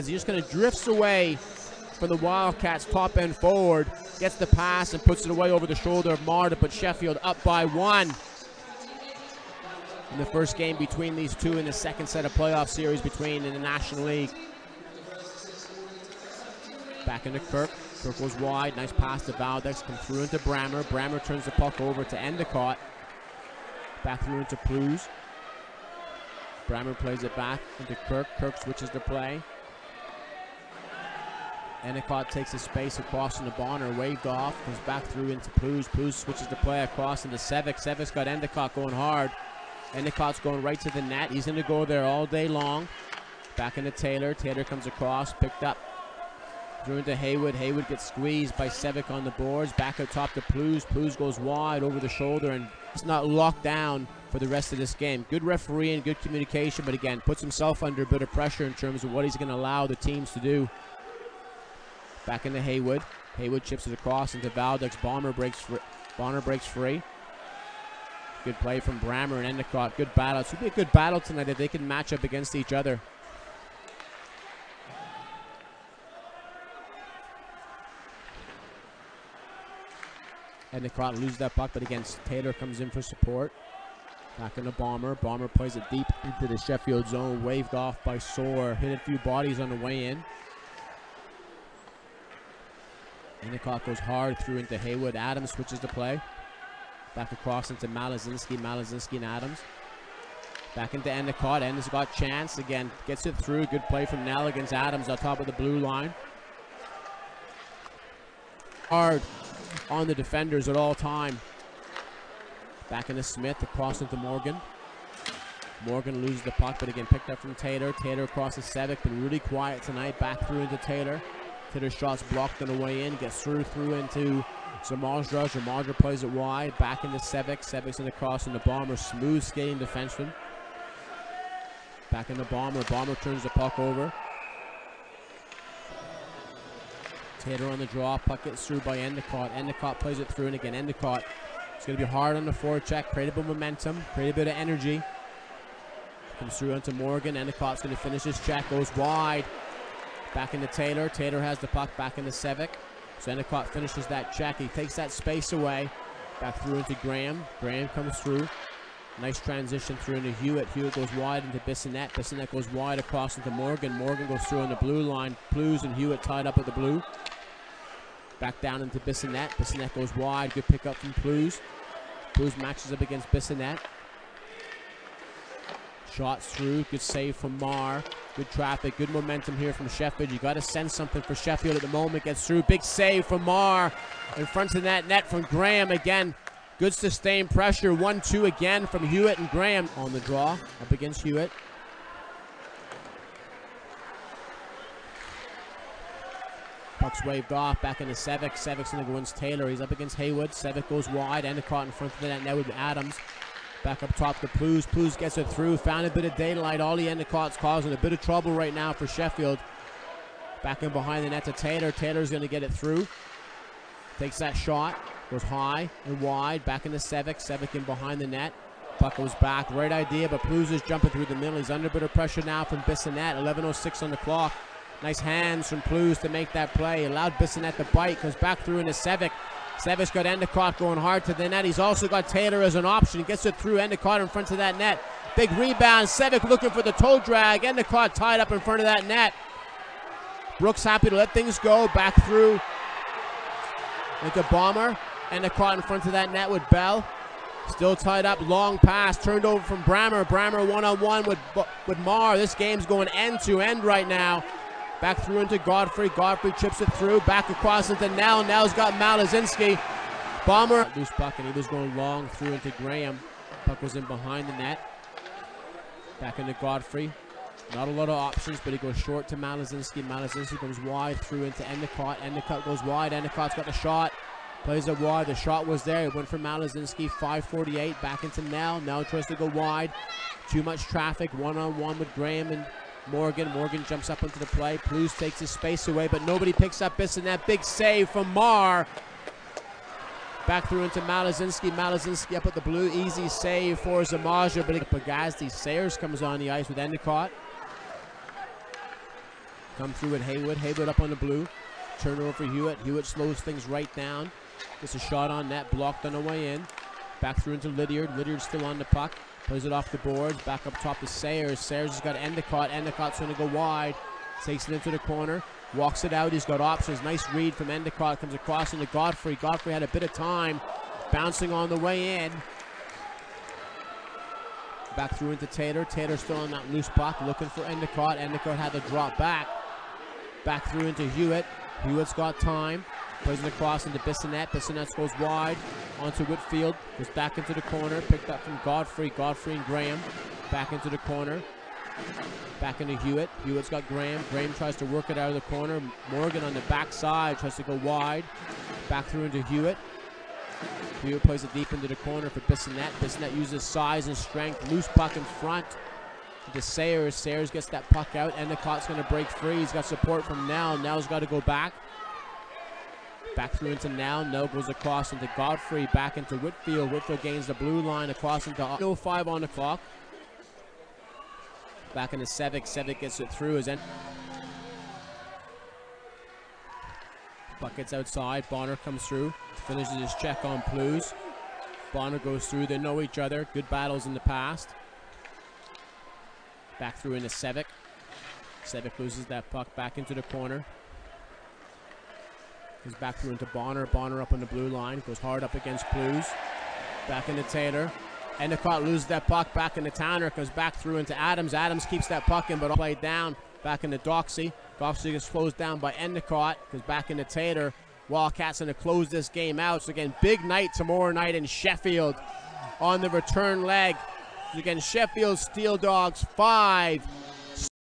As he just kind of drifts away from the Wildcats top end forward, gets the pass and puts it away over the shoulder of Marr to put Sheffield up by 1. In the first game between these two in the second set of playoff series between in the National League. Back into Kirk. Kirk goes wide. Nice pass to Valdez. Comes through into Brammer. Brammer turns the puck over to Endicott. Back through into Plews. Brammer plays it back into Kirk. Kirk switches the play. Endicott takes his space across into Bonner. Waved off. Comes back through into Plews. Plews switches the play across into Sevic. Sevic's got Endicott going hard. Endicott's going right to the net. He's going to go there all day long. Back into Taylor. Taylor comes across. Picked up. Through into Haywood. Haywood gets squeezed by Sevic on the boards. Back up top to Plews. Plews goes wide over the shoulder and it's not locked down for the rest of this game. Good referee and good communication, but again, puts himself under a bit of pressure in terms of what he's going to allow the teams to do. Back into Haywood. Haywood chips it across into Valdez. Bonner breaks free. Good play from Brammer and Endicott. Good battle. It should be a good battle tonight if they can match up against each other. Endicott loses that puck, but again, Taylor comes in for support. Back into Bomber. Bomber plays it deep into the Sheffield zone. Waved off by Soar. Hit a few bodies on the way in. Endicott goes hard through into Haywood. Adams switches the play. Back across into Malazinski. Malazinski and Adams. Back into Endicott. Endicott chance. Again, gets it through. Good play from Nell against Adams on top of the blue line. Hard on the defenders at all time. Back into Smith. Across into Morgan. Morgan loses the puck, but again picked up from Taylor. Taylor across to Sevic. Been really quiet tonight. Back through into Taylor. Taylor's shot's blocked on the way in. Gets through into Zamajra. Zamajra plays it wide. Back into Sevic. Sevic's in the cross in the Bomber. Smooth skating defenseman. Back in the Bomber. Bomber turns the puck over. Taylor on the draw. Puck gets through by Endicott. Endicott plays it through, and again Endicott. It's going to be hard on the forecheck. Create a bit of momentum. Create a bit of energy. Comes through onto Morgan. Endicott's going to finish his check. Goes wide. Back into Taylor. Taylor has the puck. Back into Sevic. So Endicott finishes that check. He takes that space away. Back through into Graham. Graham comes through. Nice transition through into Hewitt. Hewitt goes wide into Bissonnette. Bissonnette goes wide across into Morgan. Morgan goes through on the blue line. Plews and Hewitt tied up at the blue. Back down into Bissonnette. Bissonnette goes wide. Good pickup from Plews. Plews matches up against Bissonnette. Shots through. Good save from Marr. Good traffic. Good momentum here from Sheffield. You got to send something for Sheffield at the moment. Gets through. Big save from Marr. In front of that net from Graham again. Good sustained pressure. 1-2 again from Hewitt and Graham on the draw. Up against Hewitt. Puck's waved off. Back into Sevic. Sevic's going to go against Taylor. He's up against Haywood. Sevic goes wide. Endicott in front of the net now with Adams. Back up top to Plews. Plews gets it through. Found a bit of daylight. Ollie Endicott's causing a bit of trouble right now for Sheffield. Back in behind the net to Taylor. Taylor's going to get it through. Takes that shot. Goes high and wide. Back into Sevic. Sevic in behind the net. Puck goes back. Right idea, but Plews is jumping through the middle. He's under a bit of pressure now from Bissonnette. 11:06 on the clock. Nice hands from Plews to make that play. Allowed Bissonnette to bite. Goes back through into Sevic. Sevic's got Endicott going hard to the net. He's also got Taylor as an option. Gets it through. Endicott in front of that net. Big rebound. Sevic looking for the toe drag. Endicott tied up in front of that net. Brooks happy to let things go. Back through into Bomber. Endicott in front of that net with Bell. Still tied up. Long pass. Turned over from Brammer. Brammer one-on-one with Marr. This game's going end-to-end right now. Back through into Godfrey. Godfrey chips it through. Back across into Nell. Nell's got Malazinski. Bomber. Loose puck, and he was going long through into Graham. Puck was in behind the net. Back into Godfrey. Not a lot of options, but he goes short to Malazinski. Malazinski goes wide through into Endicott. Endicott goes wide. Endicott's got the shot. Plays it wide. The shot was there. It went for Malazinski. 5:48. Back into Nell. Nell tries to go wide. Too much traffic. One-on-one with Graham and Morgan. Morgan jumps up into the play. Plews takes his space away, but nobody picks up Bissonnette. Big save from Marr. Back through into Malazinski. Malazinski up at the blue. Easy save for Zamaja, but Pagazdi. Sayers comes on the ice with Endicott. Come through with Haywood. Haywood up on the blue. Turnover for Hewitt. Hewitt slows things right down. Gets a shot on net. Blocked on the way in. Back through into Lydiard. Lydiard still on the puck. Plays it off the boards. Back up top to Sayers. Sayers has got Endicott. Endicott's going to go wide. Takes it into the corner. Walks it out. He's got options. Nice read from Endicott. Comes across into Godfrey. Godfrey had a bit of time. Bouncing on the way in. Back through into Taylor. Taylor still on that loose puck. Looking for Endicott. Endicott had to drop back. Back through into Hewitt. Hewitt's got time. Plays it across into Bissonnette. Bissonnette goes wide onto Whitfield. Goes back into the corner. Picked up from Godfrey. Godfrey and Graham. Back into the corner. Back into Hewitt. Hewitt's got Graham. Graham tries to work it out of the corner. Morgan on the backside tries to go wide. Back through into Hewitt. Hewitt plays it deep into the corner for Bissonnette. Bissonnette uses size and strength. Loose puck in front. To Sayers. Sayers gets that puck out. Endicott's going to break free. He's got support from Nell. Nell's got to go back. Back through into Nell. Nell goes across into Godfrey. Back into Whitfield. Whitfield gains the blue line across into 0:05 on the clock. Back into Sevic. Sevic gets it through. Puck gets outside. Bonner comes through. Finishes his check on Plews. Bonner goes through. They know each other. Good battles in the past. Back through into Sevic. Sevic loses that puck back into the corner. Goes back through into Bonner. Bonner up on the blue line. Goes hard up against Plews. Back into Taylor. Endicott loses that puck back into Towner. Comes back through into Adams. Adams keeps that puck in, but played down. Back into Doxey. Doxey gets closed down by Endicott. Goes back into Taylor. Wildcats going to close this game out. So again, big night tomorrow night in Sheffield on the return leg. Again, Sheffield Steeldogs 5,